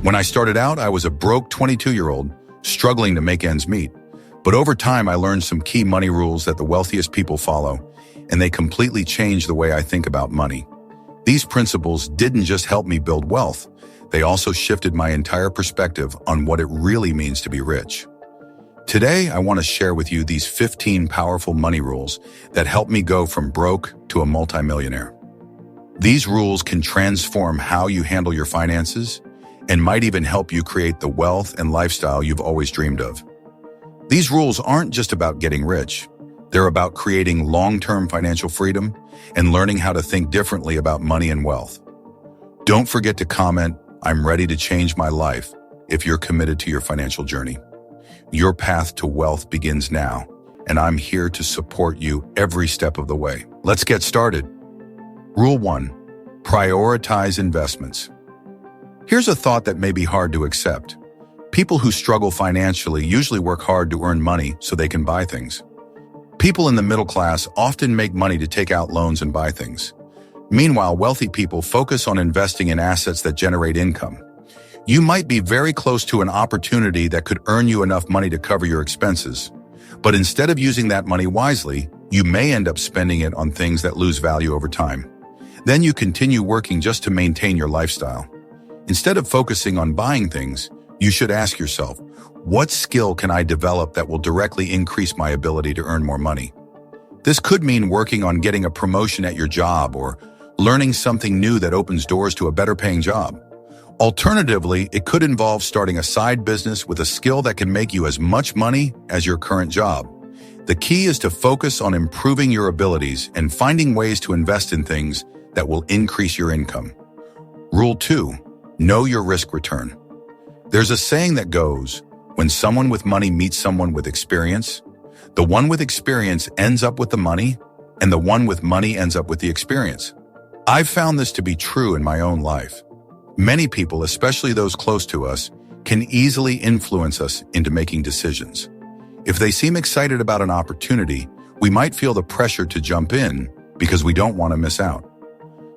When I started out, I was a broke 22-year-old, struggling to make ends meet. But over time, I learned some key money rules that the wealthiest people follow, and they completely changed the way I think about money. These principles didn't just help me build wealth, they also shifted my entire perspective on what it really means to be rich. Today, I want to share with you these 15 powerful money rules that help me go from broke to a multimillionaire. These rules can transform how you handle your finances and might even help you create the wealth and lifestyle you've always dreamed of. These rules aren't just about getting rich. They're about creating long-term financial freedom and learning how to think differently about money and wealth. Don't forget to comment, "I'm ready to change my life," if you're committed to your financial journey. Your path to wealth begins now, and I'm here to support you every step of the way. Let's get started. Rule 1. Prioritize investments. Here's a thought that may be hard to accept. People who struggle financially usually work hard to earn money so they can buy things. People in the middle class often make money to take out loans and buy things. Meanwhile, wealthy people focus on investing in assets that generate income. You might be very close to an opportunity that could earn you enough money to cover your expenses. But instead of using that money wisely, you may end up spending it on things that lose value over time. Then you continue working just to maintain your lifestyle. Instead of focusing on buying things, you should ask yourself, what skill can I develop that will directly increase my ability to earn more money? This could mean working on getting a promotion at your job or learning something new that opens doors to a better paying job. Alternatively, it could involve starting a side business with a skill that can make you as much money as your current job. The key is to focus on improving your abilities and finding ways to invest in things that will increase your income. Rule 2. Know your risk return. There's a saying that goes, when someone with money meets someone with experience, the one with experience ends up with the money, and the one with money ends up with the experience. I've found this to be true in my own life. Many people, especially those close to us, can easily influence us into making decisions. If they seem excited about an opportunity, we might feel the pressure to jump in because we don't want to miss out.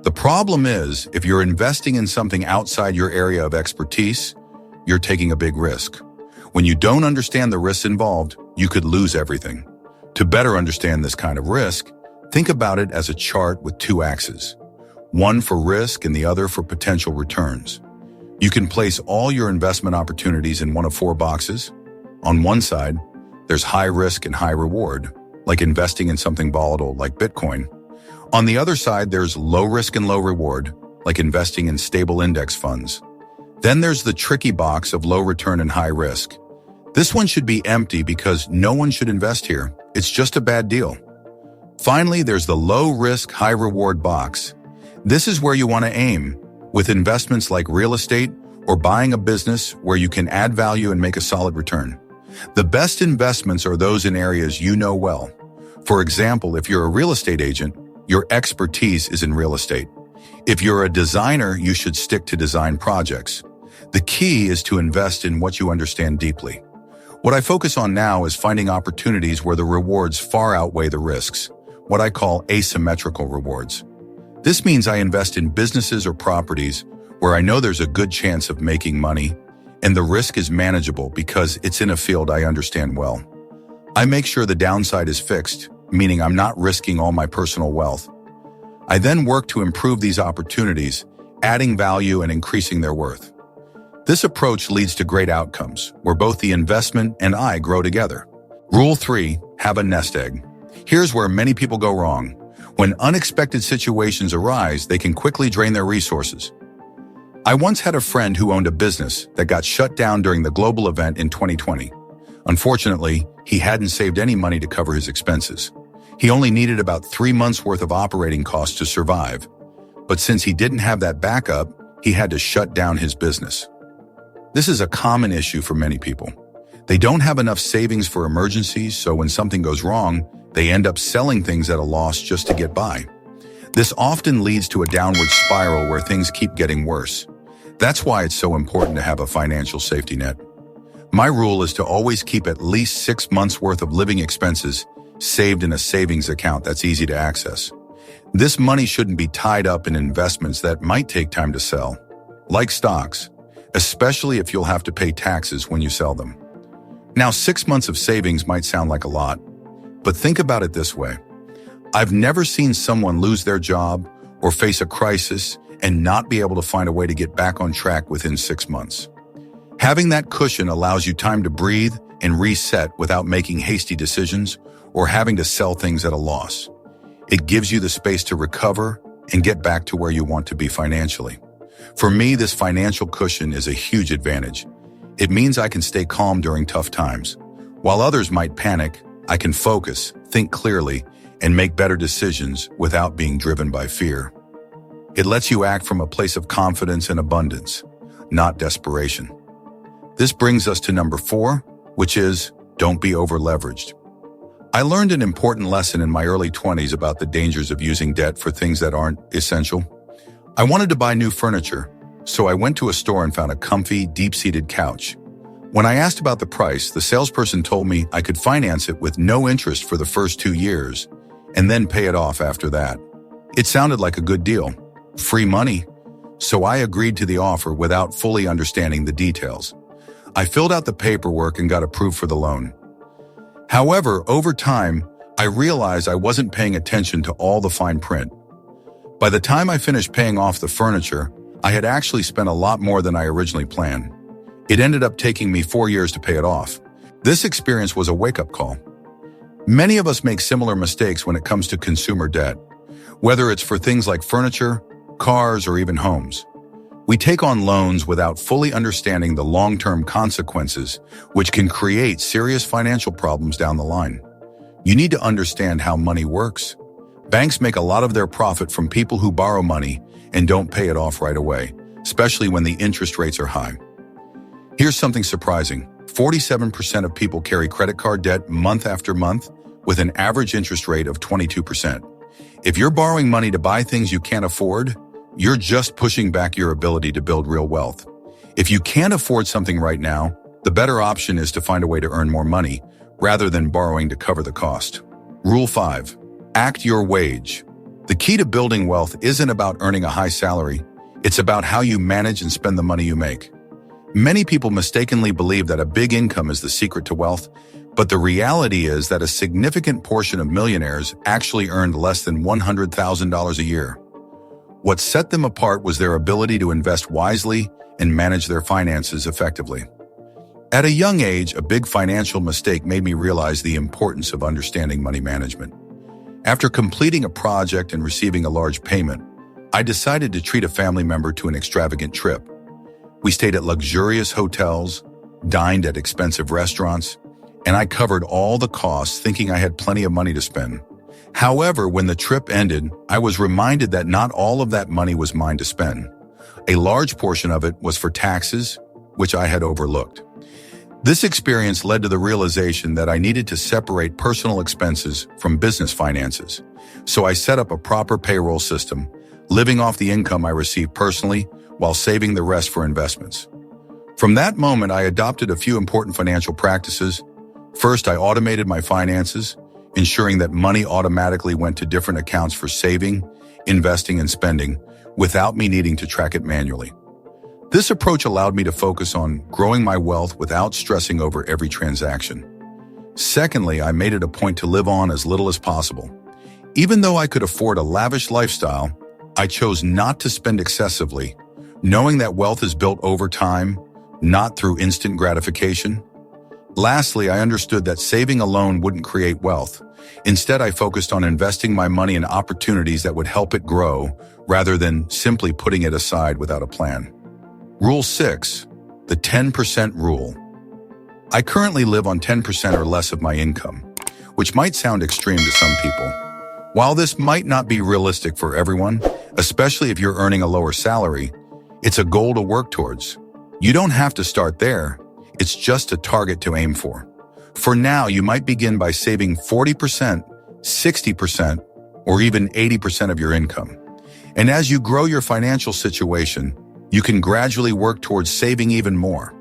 The problem is, if you're investing in something outside your area of expertise, you're taking a big risk. When you don't understand the risks involved, you could lose everything. To better understand this kind of risk, think about it as a chart with two axes, one for risk and the other for potential returns. You can place all your investment opportunities in one of four boxes. On one side, there's high risk and high reward, like investing in something volatile like Bitcoin. On the other side, there's low risk and low reward, like investing in stable index funds. Then there's the tricky box of low return and high risk. This one should be empty because no one should invest here. It's just a bad deal. Finally, there's the low risk, high reward box. This is where you want to aim, with investments like real estate or buying a business where you can add value and make a solid return. The best investments are those in areas you know well. For example, if you're a real estate agent, your expertise is in real estate. If you're a designer, you should stick to design projects. The key is to invest in what you understand deeply. What I focus on now is finding opportunities where the rewards far outweigh the risks, what I call asymmetrical rewards. This means I invest in businesses or properties where I know there's a good chance of making money, and the risk is manageable because it's in a field I understand well. I make sure the downside is fixed, meaning I'm not risking all my personal wealth. I then work to improve these opportunities, adding value and increasing their worth. This approach leads to great outcomes, where both the investment and I grow together. Rule 3. Have a nest egg. Here's where many people go wrong. When unexpected situations arise, they can quickly drain their resources. I once had a friend who owned a business that got shut down during the global event in 2020. Unfortunately, he hadn't saved any money to cover his expenses. He only needed about 3 months' worth of operating costs to survive. But since he didn't have that backup, he had to shut down his business. This is a common issue for many people. They don't have enough savings for emergencies, so when something goes wrong, they end up selling things at a loss just to get by. This often leads to a downward spiral where things keep getting worse. That's why it's so important to have a financial safety net. My rule is to always keep at least 6 months' worth of living expenses saved in a savings account that's easy to access. This money shouldn't be tied up in investments that might take time to sell, like stocks. especially if you'll have to pay taxes when you sell them. Now, 6 months of savings might sound like a lot, but think about it this way. I've never seen someone lose their job or face a crisis and not be able to find a way to get back on track within 6 months. Having that cushion allows you time to breathe and reset without making hasty decisions or having to sell things at a loss. It gives you the space to recover and get back to where you want to be financially. For me, this financial cushion is a huge advantage. It means I can stay calm during tough times. While others might panic, I can focus, think clearly, and make better decisions without being driven by fear. It lets you act from a place of confidence and abundance, not desperation. This brings us to number 4, which is don't be over-leveraged. I learned an important lesson in my early 20s about the dangers of using debt for things that aren't essential. I wanted to buy new furniture, so I went to a store and found a comfy, deep-seated couch. When I asked about the price, the salesperson told me I could finance it with no interest for the first 2 years and then pay it off after that. It sounded like a good deal. Free money. So I agreed to the offer without fully understanding the details. I filled out the paperwork and got approved for the loan. However, over time, I realized I wasn't paying attention to all the fine print. By the time I finished paying off the furniture, I had actually spent a lot more than I originally planned. It ended up taking me 4 years to pay it off. This experience was a wake-up call. Many of us make similar mistakes when it comes to consumer debt, whether it's for things like furniture, cars, or even homes. We take on loans without fully understanding the long-term consequences, which can create serious financial problems down the line. You need to understand how money works. Banks make a lot of their profit from people who borrow money and don't pay it off right away, especially when the interest rates are high. Here's something surprising. 47% of people carry credit card debt month after month with an average interest rate of 22%. If you're borrowing money to buy things you can't afford, you're just pushing back your ability to build real wealth. If you can't afford something right now, the better option is to find a way to earn more money rather than borrowing to cover the cost. Rule 5. Act your wage. The key to building wealth isn't about earning a high salary. It's about how you manage and spend the money you make. Many people mistakenly believe that a big income is the secret to wealth, but the reality is that a significant portion of millionaires actually earned less than $100,000 a year. What set them apart was their ability to invest wisely and manage their finances effectively. At a young age, a big financial mistake made me realize the importance of understanding money management. After completing a project and receiving a large payment, I decided to treat a family member to an extravagant trip. We stayed at luxurious hotels, dined at expensive restaurants, and I covered all the costs thinking I had plenty of money to spend. However, when the trip ended, I was reminded that not all of that money was mine to spend. A large portion of it was for taxes, which I had overlooked. This experience led to the realization that I needed to separate personal expenses from business finances. So I set up a proper payroll system, living off the income I received personally while saving the rest for investments. From that moment, I adopted a few important financial practices. First, I automated my finances, ensuring that money automatically went to different accounts for saving, investing, and spending without me needing to track it manually. This approach allowed me to focus on growing my wealth without stressing over every transaction. Secondly, I made it a point to live on as little as possible. Even though I could afford a lavish lifestyle, I chose not to spend excessively, knowing that wealth is built over time, not through instant gratification. Lastly, I understood that saving alone wouldn't create wealth. Instead, I focused on investing my money in opportunities that would help it grow, rather than simply putting it aside without a plan. Rule 6, the 10% rule. I currently live on 10% or less of my income, which might sound extreme to some people. While this might not be realistic for everyone, especially if you're earning a lower salary, it's a goal to work towards. You don't have to start there. It's just a target to aim for. For now, you might begin by saving 40%, 60%, or even 80% of your income. And as you grow your financial situation, you can gradually work towards saving even more.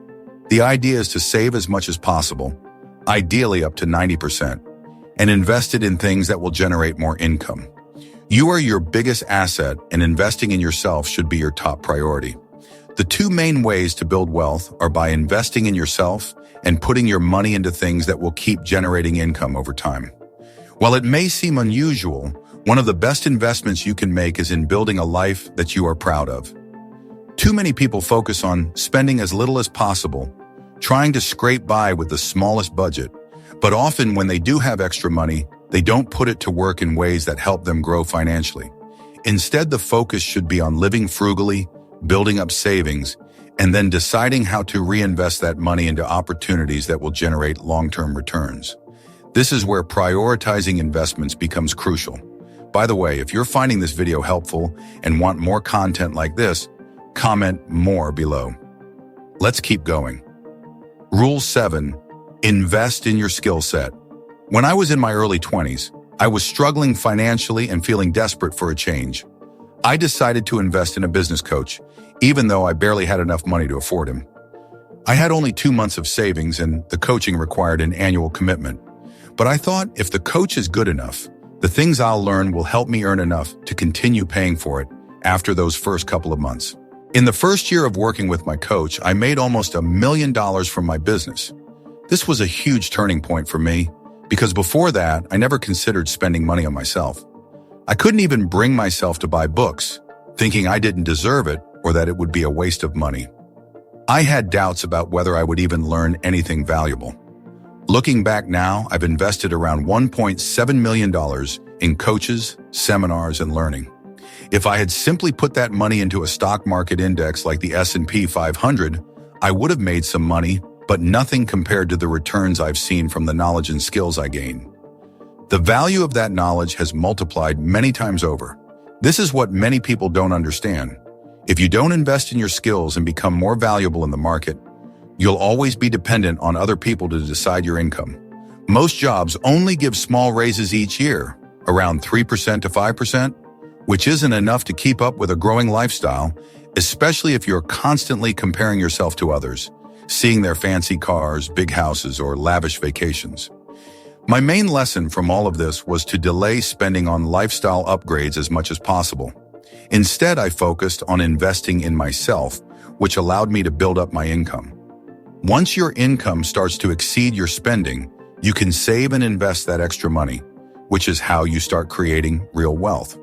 The idea is to save as much as possible, ideally up to 90%, and invest it in things that will generate more income. You are your biggest asset, and investing in yourself should be your top priority. The two main ways to build wealth are by investing in yourself and putting your money into things that will keep generating income over time. While it may seem unusual, one of the best investments you can make is in building a life that you are proud of. Too many people focus on spending as little as possible, trying to scrape by with the smallest budget, but often when they do have extra money, they don't put it to work in ways that help them grow financially. Instead, the focus should be on living frugally, building up savings, and then deciding how to reinvest that money into opportunities that will generate long-term returns. This is where prioritizing investments becomes crucial. By the way, if you're finding this video helpful and want more content like this, comment more below. Let's keep going. Rule 7. Invest in your skill set. When I was in my early 20s, I was struggling financially and feeling desperate for a change. I decided to invest in a business coach, even though I barely had enough money to afford him. I had only 2 months of savings and the coaching required an annual commitment. But I thought if the coach is good enough, the things I'll learn will help me earn enough to continue paying for it after those first couple of months. In the first year of working with my coach, I made almost $1 million from my business. This was a huge turning point for me because before that, I never considered spending money on myself. I couldn't even bring myself to buy books, thinking I didn't deserve it or that it would be a waste of money. I had doubts about whether I would even learn anything valuable. Looking back now, I've invested around $1.7 million in coaches, seminars, and learning. If I had simply put that money into a stock market index like the S&P 500, I would have made some money, but nothing compared to the returns I've seen from the knowledge and skills I gained. The value of that knowledge has multiplied many times over. This is what many people don't understand. If you don't invest in your skills and become more valuable in the market, you'll always be dependent on other people to decide your income. Most jobs only give small raises each year, around 3% to 5%, which isn't enough to keep up with a growing lifestyle, especially if you're constantly comparing yourself to others, seeing their fancy cars, big houses, or lavish vacations. My main lesson from all of this was to delay spending on lifestyle upgrades as much as possible. Instead, I focused on investing in myself, which allowed me to build up my income. Once your income starts to exceed your spending, you can save and invest that extra money, which is how you start creating real wealth.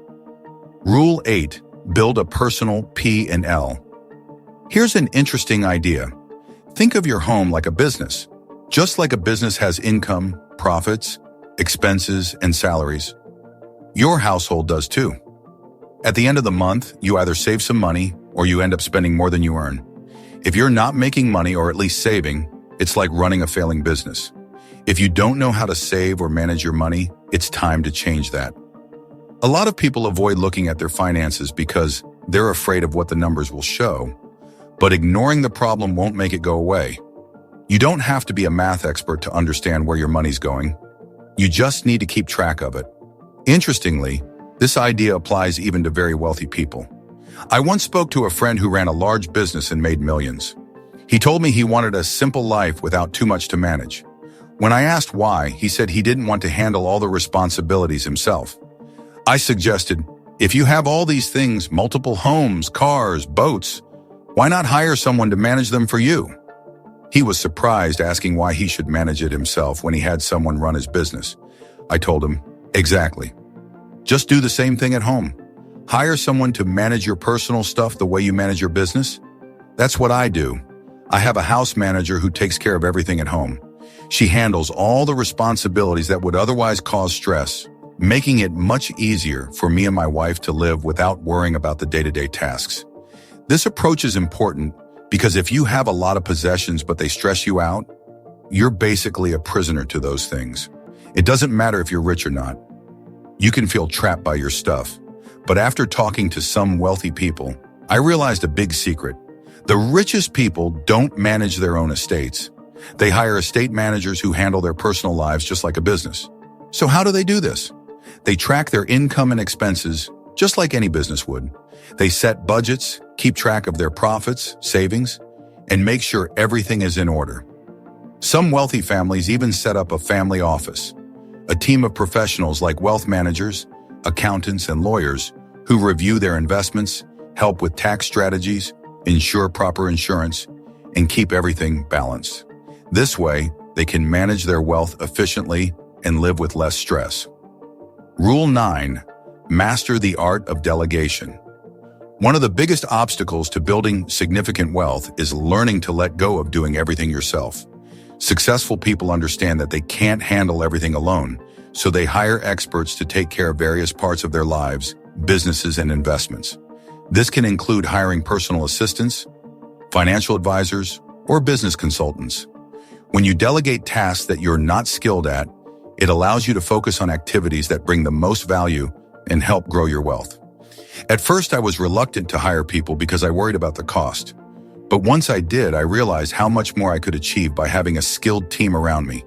Rule 8. Build a personal P&L. Here's an interesting idea. Think of your home like a business. Just like a business has income, profits, expenses, and salaries, your household does too. At the end of the month, you either save some money or you end up spending more than you earn. If you're not making money or at least saving, it's like running a failing business. If you don't know how to save or manage your money, it's time to change that. A lot of people avoid looking at their finances because they're afraid of what the numbers will show, but ignoring the problem won't make it go away. You don't have to be a math expert to understand where your money's going. You just need to keep track of it. Interestingly, this idea applies even to very wealthy people. I once spoke to a friend who ran a large business and made millions. He told me he wanted a simple life without too much to manage. When I asked why, he said he didn't want to handle all the responsibilities himself. I suggested, if you have all these things, multiple homes, cars, boats, why not hire someone to manage them for you? He was surprised, asking why he should manage it himself when he had someone run his business. I told him, exactly. Just do the same thing at home. Hire someone to manage your personal stuff the way you manage your business. That's what I do. I have a house manager who takes care of everything at home. She handles all the responsibilities that would otherwise cause stress, making it much easier for me and my wife to live without worrying about the day-to-day tasks. This approach is important because if you have a lot of possessions but they stress you out, you're basically a prisoner to those things. It doesn't matter if you're rich or not. You can feel trapped by your stuff. But after talking to some wealthy people, I realized a big secret. The richest people don't manage their own estates. They hire estate managers who handle their personal lives just like a business. So how do they do this? They track their income and expenses just like any business would. They set budgets, keep track of their profits, savings, and make sure everything is in order. Some wealthy families even set up a family office, a team of professionals like wealth managers, accountants, and lawyers who review their investments, help with tax strategies, ensure proper insurance, and keep everything balanced. This way, they can manage their wealth efficiently and live with less stress. Rule 9. Master the art of delegation. One of the biggest obstacles to building significant wealth is learning to let go of doing everything yourself. Successful people understand that they can't handle everything alone, so they hire experts to take care of various parts of their lives, businesses, and investments. This can include hiring personal assistants, financial advisors, or business consultants. When you delegate tasks that you're not skilled at, it allows you to focus on activities that bring the most value and help grow your wealth. At first, I was reluctant to hire people because I worried about the cost. But once I did, I realized how much more I could achieve by having a skilled team around me.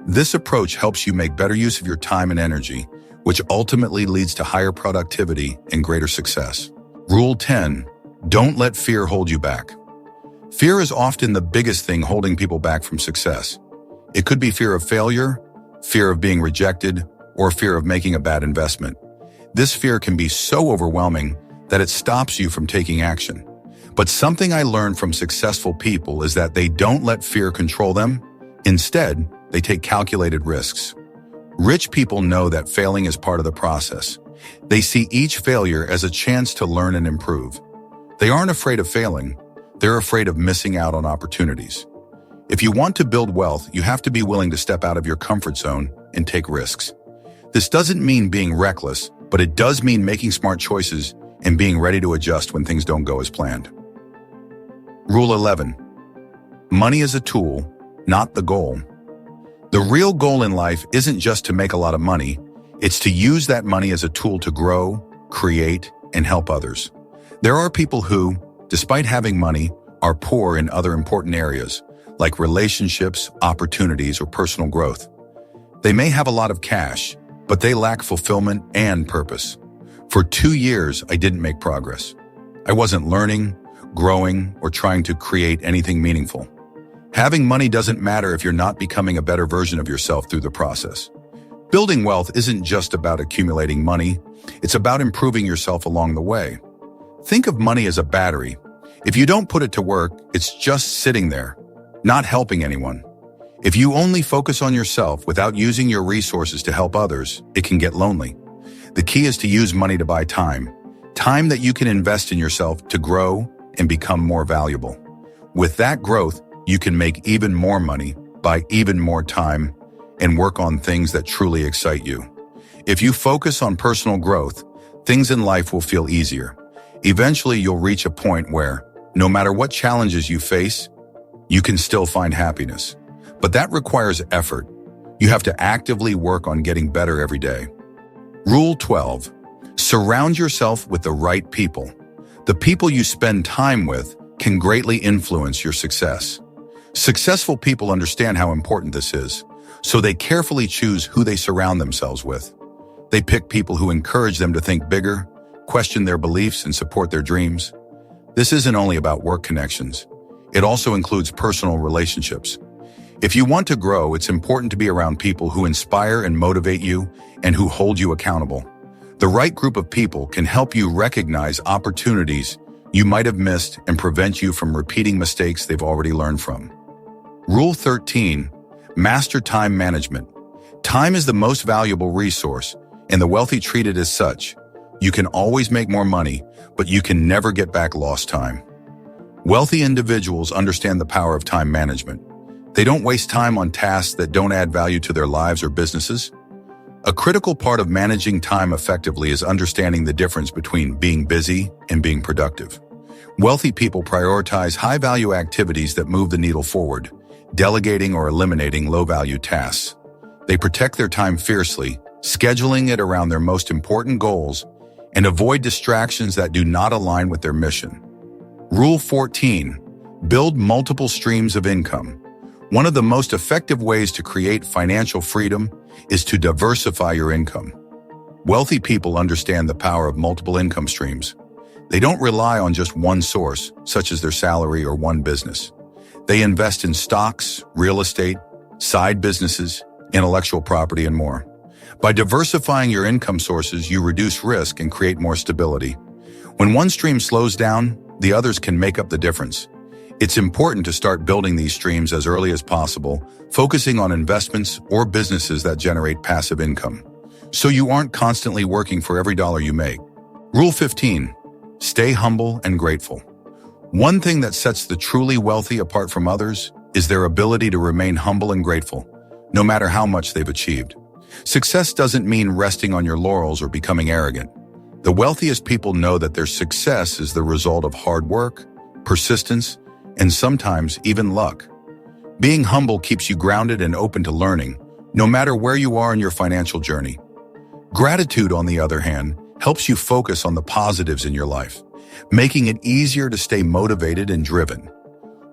This approach helps you make better use of your time and energy, which ultimately leads to higher productivity and greater success. Rule 10. Don't let fear hold you back. Fear is often the biggest thing holding people back from success. It could be fear of failure, fear of being rejected, or fear of making a bad investment. This fear can be so overwhelming that it stops you from taking action. But something I learned from successful people is that they don't let fear control them. Instead, they take calculated risks. Rich people know that failing is part of the process. They see each failure as a chance to learn and improve. They aren't afraid of failing. They're afraid of missing out on opportunities. If you want to build wealth, you have to be willing to step out of your comfort zone and take risks. This doesn't mean being reckless, but it does mean making smart choices and being ready to adjust when things don't go as planned. Rule 11. Money is a tool, not the goal. The real goal in life isn't just to make a lot of money. It's to use that money as a tool to grow, create, and help others. There are people who, despite having money, are poor in other important areas, like relationships, opportunities, or personal growth. They may have a lot of cash, but they lack fulfillment and purpose. For 2 years, I didn't make progress. I wasn't learning, growing, or trying to create anything meaningful. Having money doesn't matter if you're not becoming a better version of yourself through the process. Building wealth isn't just about accumulating money, it's about improving yourself along the way. Think of money as a battery. If you don't put it to work, it's just sitting there, not helping anyone. If you only focus on yourself without using your resources to help others, it can get lonely. The key is to use money to buy time that you can invest in yourself to grow and become more valuable. With that growth, you can make even more money, buy even more time, and work on things that truly excite you. If you focus on personal growth, things in life will feel easier. Eventually, you'll reach a point where, no matter what challenges you face, you can still find happiness. But that requires effort. You have to actively work on getting better every day. Rule 12. Surround yourself with the right people. The people you spend time with can greatly influence your success. Successful people understand how important this is, so they carefully choose who they surround themselves with. They pick people who encourage them to think bigger, question their beliefs, and support their dreams. This isn't only about work connections. It also includes personal relationships. If you want to grow, it's important to be around people who inspire and motivate you and who hold you accountable. The right group of people can help you recognize opportunities you might have missed and prevent you from repeating mistakes they've already learned from. Rule 13. Master time management. Time is the most valuable resource, and the wealthy treat it as such. You can always make more money, but you can never get back lost time. Wealthy individuals understand the power of time management. They don't waste time on tasks that don't add value to their lives or businesses. A critical part of managing time effectively is understanding the difference between being busy and being productive. Wealthy people prioritize high-value activities that move the needle forward, delegating or eliminating low-value tasks. They protect their time fiercely, scheduling it around their most important goals, and avoid distractions that do not align with their mission. Rule 14. Build multiple streams of income. One of the most effective ways to create financial freedom is to diversify your income. Wealthy people understand the power of multiple income streams. They don't rely on just one source, such as their salary or one business. They invest in stocks, real estate, side businesses, intellectual property, and more. By diversifying your income sources, you reduce risk and create more stability. When one stream slows down, the others can make up the difference. It's important to start building these streams as early as possible, focusing on investments or businesses that generate passive income, so you aren't constantly working for every dollar you make. Rule 15. Stay humble and grateful. One thing that sets the truly wealthy apart from others is their ability to remain humble and grateful, no matter how much they've achieved. Success doesn't mean resting on your laurels or becoming arrogant. The wealthiest people know that their success is the result of hard work, persistence, and sometimes even luck. Being humble keeps you grounded and open to learning, no matter where you are in your financial journey. Gratitude, on the other hand, helps you focus on the positives in your life, making it easier to stay motivated and driven.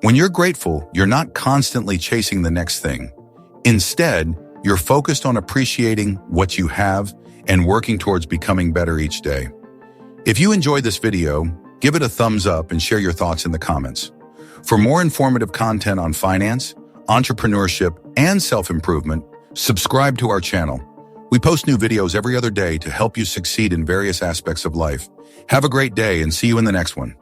When you're grateful, you're not constantly chasing the next thing. Instead, you're focused on appreciating what you have and working towards becoming better each day. If you enjoyed this video, give it a thumbs up and share your thoughts in the comments. For more informative content on finance, entrepreneurship, and self-improvement, subscribe to our channel. We post new videos every other day to help you succeed in various aspects of life. Have a great day and see you in the next one.